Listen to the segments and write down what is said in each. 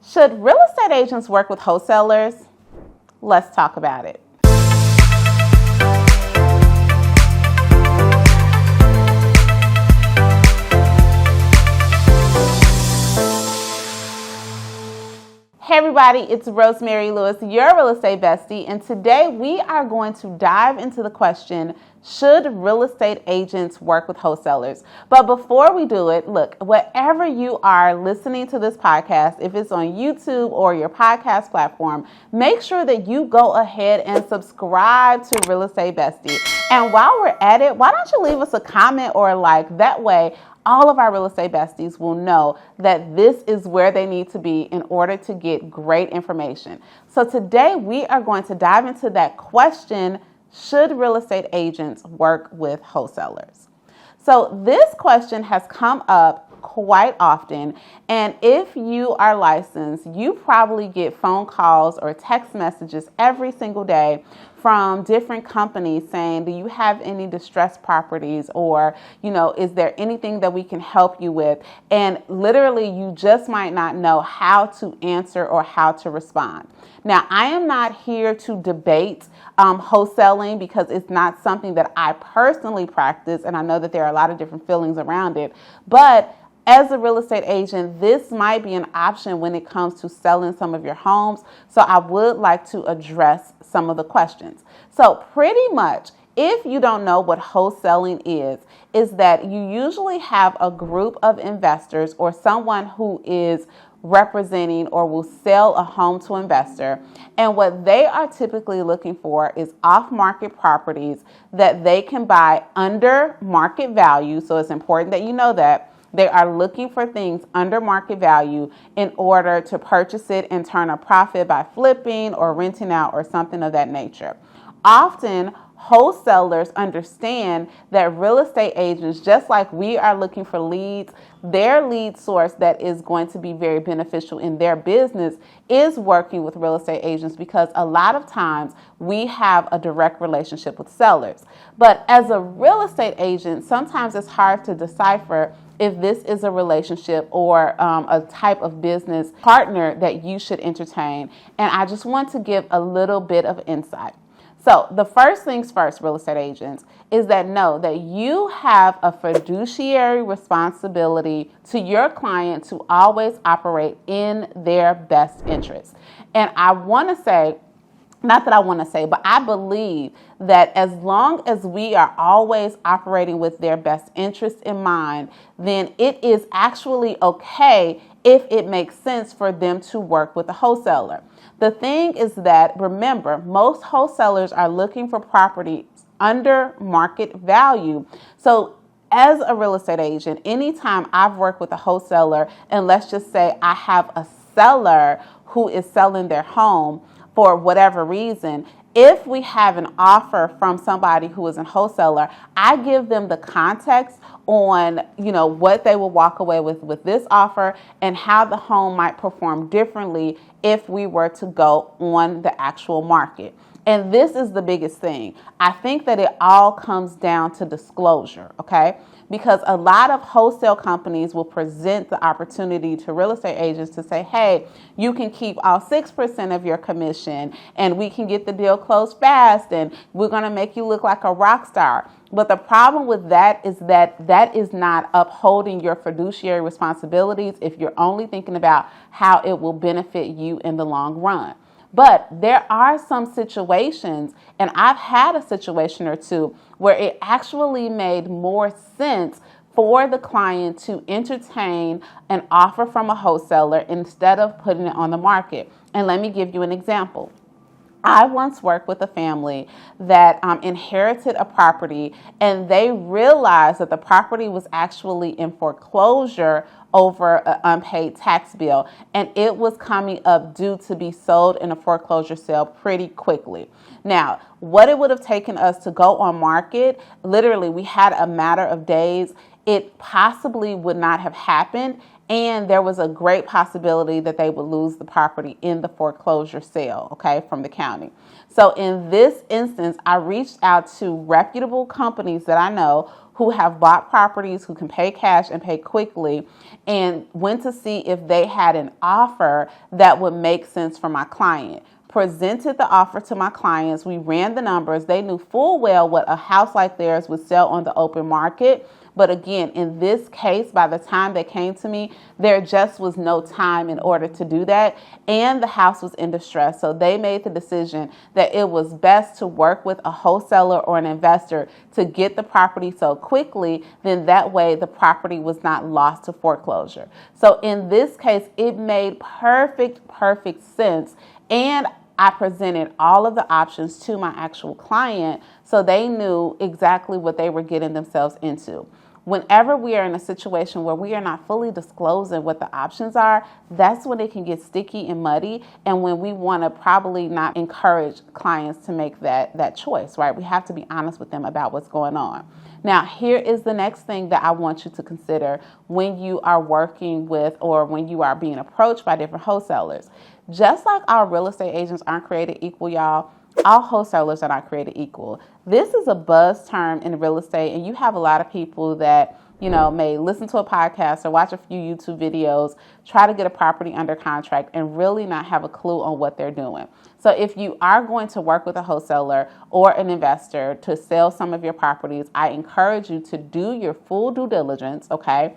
Should real estate agents work with wholesalers? Let's talk about it. Hey everybody, it's Rosemary Lewis, your real estate bestie, and today we are going to dive into the question, should real estate agents work with wholesalers? But before we do it, look, wherever you are listening to this podcast, if it's on YouTube or your podcast platform, make sure that you go ahead and subscribe to Real Estate Bestie. And while we're at it, why don't you leave us a comment or a like? That way, all of our real estate besties will know that this is where they need to be in order to get great information. So today we are going to dive into that question, should real estate agents work with wholesalers? So this question has come up quite often, and if you are licensed, you probably get phone calls or text messages every single day from different companies saying, do you have any distressed properties, or, is there anything that we can help you with? And literally, you just might not know how to answer or how to respond. Now, I am not here to debate wholesaling because it's not something that I personally practice, and I know that there are a lot of different feelings around it, but as a real estate agent, this might be an option when it comes to selling some of your homes. So I would like to address some of the questions. So pretty much, if you don't know what wholesaling is that you usually have a group of investors or someone who is representing or will sell a home to an investor. And what they are typically looking for is off-market properties that they can buy under market value. So it's important that you know that. They are looking for things under market value in order to purchase it and turn a profit by flipping or renting out or something of that nature. Often, wholesalers understand that real estate agents, just like we are looking for leads, their lead source that is going to be very beneficial in their business is working with real estate agents, because a lot of times we have a direct relationship with sellers. But as a real estate agent, sometimes it's hard to decipher if this is a relationship or a type of business partner that you should entertain. And I just want to give a little bit of insight. So the first things first, real estate agents, is that know that you have a fiduciary responsibility to your client to always operate in their best interest. And I want to say, not that I want to say, but I believe that as long as we are always operating with their best interest in mind, then it is actually okay if it makes sense for them to work with a wholesaler. The thing is that, remember, most wholesalers are looking for property under market value. So as a real estate agent, anytime I've worked with a wholesaler, and let's just say I have a seller who is selling their home for whatever reason, if we have an offer from somebody who is a wholesaler, I give them the context on, what they will walk away with this offer and how the home might perform differently if we were to go on the actual market. And this is the biggest thing. I think that it all comes down to disclosure, okay? Because a lot of wholesale companies will present the opportunity to real estate agents to say, hey, you can keep all 6% of your commission and we can get the deal closed fast and we're going to make you look like a rock star. But the problem with that is not upholding your fiduciary responsibilities if you're only thinking about how it will benefit you in the long run. But there are some situations, and I've had a situation or two, where it actually made more sense for the client to entertain an offer from a wholesaler instead of putting it on the market. And let me give you an example. I once worked with a family that inherited a property, and they realized that the property was actually in foreclosure over an unpaid tax bill, and it was coming up due to be sold in a foreclosure sale pretty quickly. Now, what it would have taken us to go on market, literally we had a matter of days. It possibly would not have happened and there was a great possibility that they would lose the property in the foreclosure sale, okay, from the county. So in this instance, I reached out to reputable companies that I know who have bought properties, who can pay cash and pay quickly, and went to see if they had an offer that would make sense for my client. Presented the offer to my clients. We ran the numbers. They knew full well what a house like theirs would sell on the open market. But again, in this case, by the time they came to me, there just was no time in order to do that. And the house was in distress. So they made the decision that it was best to work with a wholesaler or an investor to get the property so quickly. Then that way the property was not lost to foreclosure. So in this case, it made perfect sense. And I presented all of the options to my actual client so they knew exactly what they were getting themselves into. Whenever we are in a situation where we are not fully disclosing what the options are, that's when it can get sticky and muddy, and when we want to probably not encourage clients to make that choice, right? We have to be honest with them about what's going on. Now, here is the next thing that I want you to consider when you are working with or when you are being approached by different wholesalers. Just like our real estate agents aren't created equal, y'all, all wholesalers are not created equal. This is a buzz term in real estate, and you have a lot of people that, may listen to a podcast or watch a few YouTube videos, try to get a property under contract, and really not have a clue on what they're doing. So if you are going to work with a wholesaler or an investor to sell some of your properties, I encourage you to do your full due diligence, okay?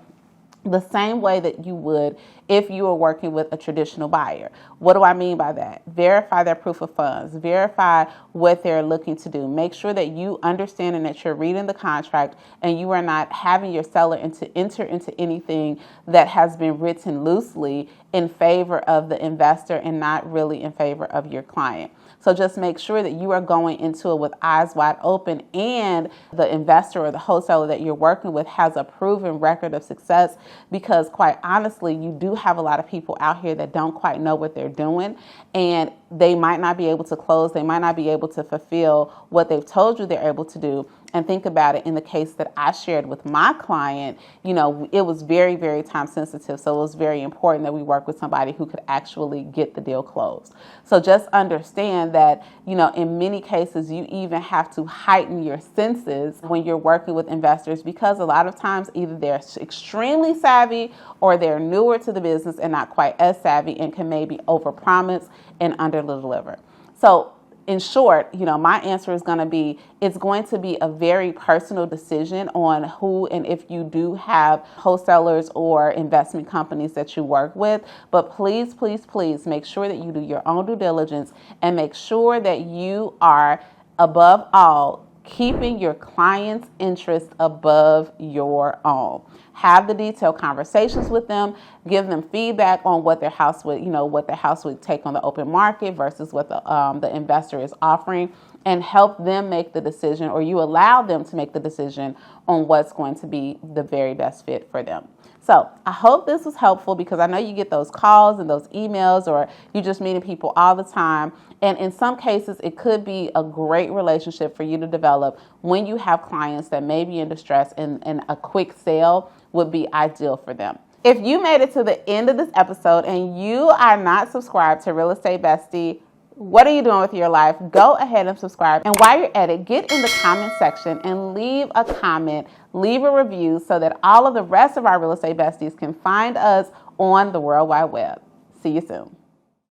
The same way that you would if you were working with a traditional buyer. What do I mean by that? Verify their proof of funds. Verify what they're looking to do. Make sure that you understand and that you're reading the contract and you are not having your seller enter into anything that has been written loosely in favor of the investor and not really in favor of your client. So just make sure that you are going into it with eyes wide open and the investor or the wholesaler that you're working with has a proven record of success, because quite honestly, you do have a lot of people out here that don't quite know what they're doing, and they might not be able to close. They might not be able to fulfill what they've told you they're able to do. And think about it, in the case that I shared with my client, it was very, very time sensitive. So it was very important that we work with somebody who could actually get the deal closed. So just understand that, in many cases, you even have to heighten your senses when you're working with investors, because a lot of times either they're extremely savvy or they're newer to the business and not quite as savvy and can maybe overpromise and underdeliver. So in short, my answer is going to be, it's going to be a very personal decision on who and if you do have wholesalers or investment companies that you work with. But please, please, please make sure that you do your own due diligence and make sure that you are, above all, keeping your client's interest above your own. Have the detailed conversations with them, give them feedback on what their house would take on the open market versus what the investor is offering, and help them make the decision, or you allow them to make the decision on what's going to be the very best fit for them. So I hope this was helpful, because I know you get those calls and those emails, or you're just meeting people all the time. And in some cases, it could be a great relationship for you to develop when you have clients that may be in distress, and a quick sale would be ideal for them. If you made it to the end of this episode and you are not subscribed to Real Estate Bestie, what are you doing with your life? Go ahead and subscribe. And while you're at it, get in the comment section and leave a comment, leave a review, so that all of the rest of our real estate besties can find us on the World Wide Web. See you soon.